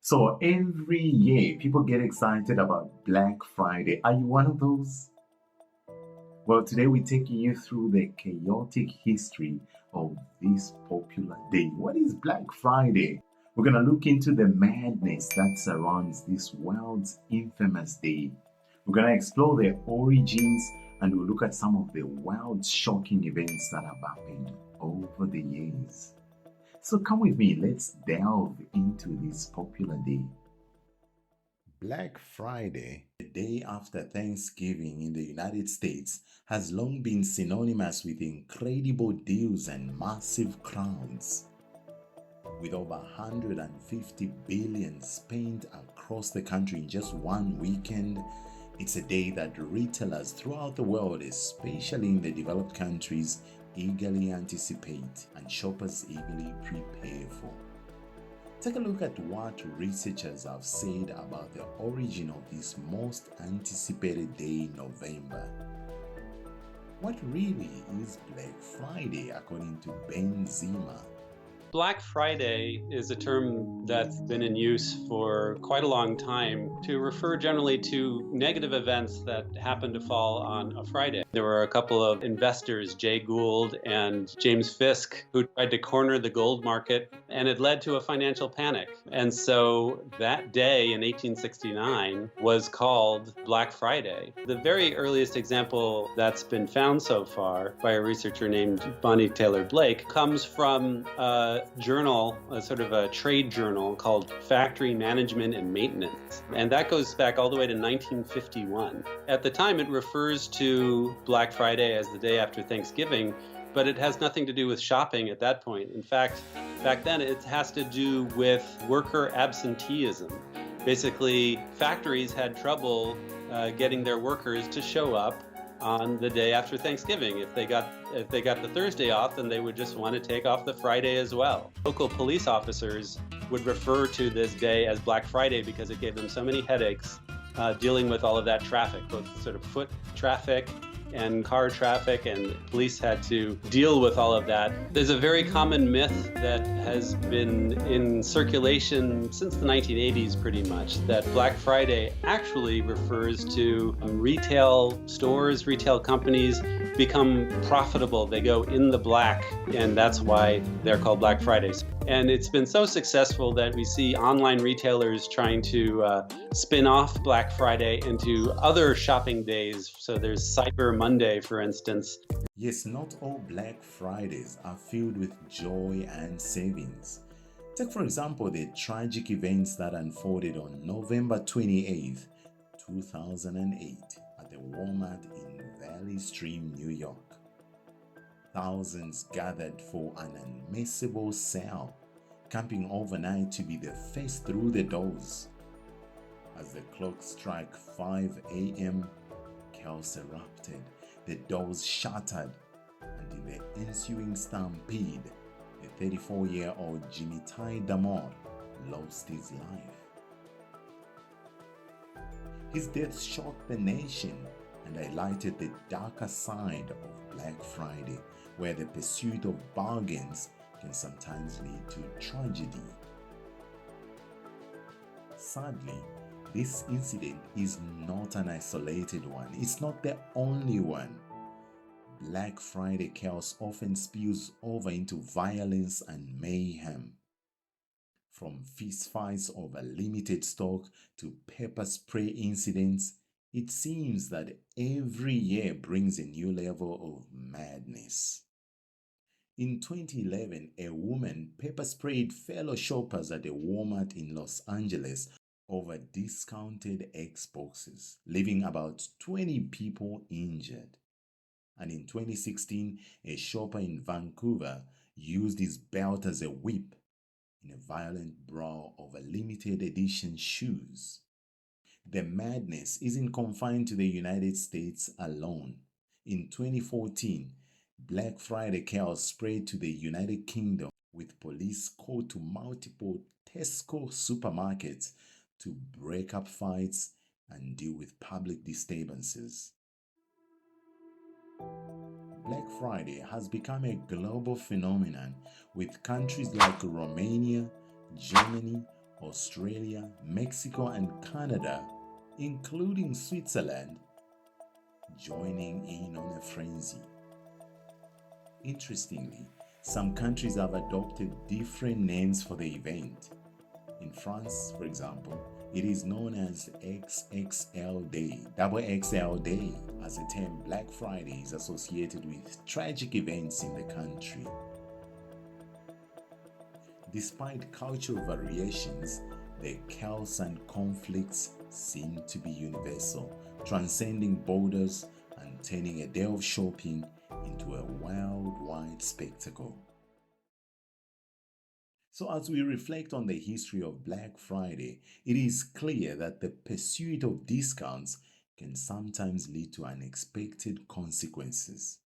So every year, people get excited about Black Friday. Are you one of those? Well, today we're taking you through the chaotic history of this popular day. What is Black Friday? We're going to look into the madness that surrounds this world's infamous day. We're going to explore the origins and we'll look at some of the wild, shocking events that have happened over the years. So come with me, let's delve into this popular day. Black Friday, the day after Thanksgiving in the United States, has long been synonymous with incredible deals and massive crowds. With over 150 billion spent across the country in just one weekend, it's a day that retailers throughout the world, especially in the developed countries, eagerly anticipate and shoppers eagerly prepare for. Take a look at what researchers have said about the origin of this most anticipated day in November. What really is Black Friday according to Ben Zima? Black Friday is a term that's been in use for quite a long time to refer generally to negative events that happen to fall on a Friday. There were a couple of investors, Jay Gould and James Fisk, who tried to corner the gold market, and it led to a financial panic. And so that day in 1869 was called Black Friday. The very earliest example that's been found so far by a researcher named Bonnie Taylor Blake comes from journal, a sort of a trade journal called Factory Management and Maintenance. And that goes back all the way to 1951. At the time, it refers to Black Friday as the day after Thanksgiving, but it has nothing to do with shopping at that point. In fact, back then, it has to do with worker absenteeism. Basically, factories had trouble getting their workers to show up on the day after Thanksgiving. If they got the Thursday off, then they would just want to take off the Friday as well. Local police officers would refer to this day as Black Friday because it gave them so many headaches dealing with all of that traffic, both sort of foot traffic and car traffic, and police had to deal with all of that. There's a very common myth that has been in circulation since the 1980s pretty much, that Black Friday actually refers to retail stores, retail companies become profitable. They go in the black, and that's why they're called Black Fridays. And it's been so successful that we see online retailers trying to spin off Black Friday into other shopping days. So there's Cyber Monday, for instance. Yes, not all Black Fridays are filled with joy and savings. Take, for example, the tragic events that unfolded on November 28th, 2008, at the Walmart in Valley Stream, New York. Thousands gathered for an unmissable sale, camping overnight to be the first through the doors. As the clock struck 5 a.m., chaos erupted, the doors shattered, and in the ensuing stampede, the 34-year-old Jimmy Ty Damore lost his life. His death shocked the nation and highlighted the darker side of Black Friday, where the pursuit of bargains can sometimes lead to tragedy. Sadly, this incident is not an isolated one. It's not the only one. Black Friday chaos often spills over into violence and mayhem. From fistfights over limited stock to pepper spray incidents, it seems that every year brings a new level of madness. In 2011, a woman pepper sprayed fellow shoppers at a Walmart in Los Angeles over discounted Xboxes, leaving about 20 people injured. And in 2016, a shopper in Vancouver used his belt as a whip in a violent brawl over limited edition shoes. The madness isn't confined to the United States alone. In 2014, Black Friday chaos spread to the United Kingdom, with police called to multiple Tesco supermarkets to break up fights and deal with public disturbances. Black Friday has become a global phenomenon, with countries like Romania, Germany, Australia, Mexico, and Canada, including Switzerland, joining in on a frenzy. Interestingly, some countries have adopted different names for the event. In France, for example, it is known as XXL Day, Double XL Day, as the term Black Friday is associated with tragic events in the country. Despite cultural variations, the chaos and conflicts seem to be universal, transcending borders and turning a day of shopping into a worldwide spectacle. So, as we reflect on the history of Black Friday, it is clear that the pursuit of discounts can sometimes lead to unexpected consequences.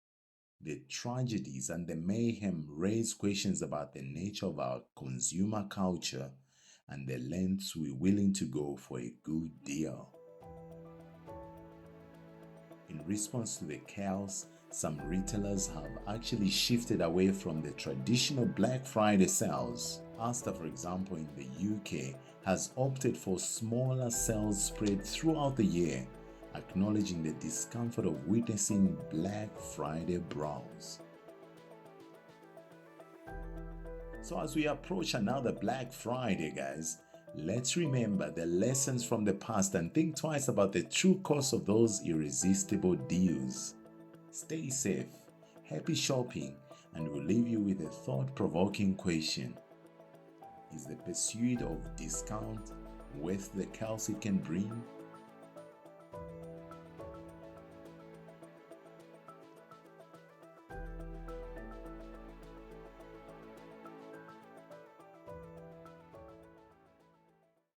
The tragedies and the mayhem raise questions about the nature of our consumer culture and the lengths we're willing to go for a good deal. In response to the chaos, some retailers have actually shifted away from the traditional Black Friday sales. Asda, for example, in the UK, has opted for smaller sales spread throughout the year, acknowledging the discomfort of witnessing Black Friday brawls. So as we approach another Black Friday, guys, let's remember the lessons from the past and think twice about the true cost of those irresistible deals. Stay safe, happy shopping, and we'll leave you with a thought-provoking question. Is the pursuit of discount worth the chaos it can bring?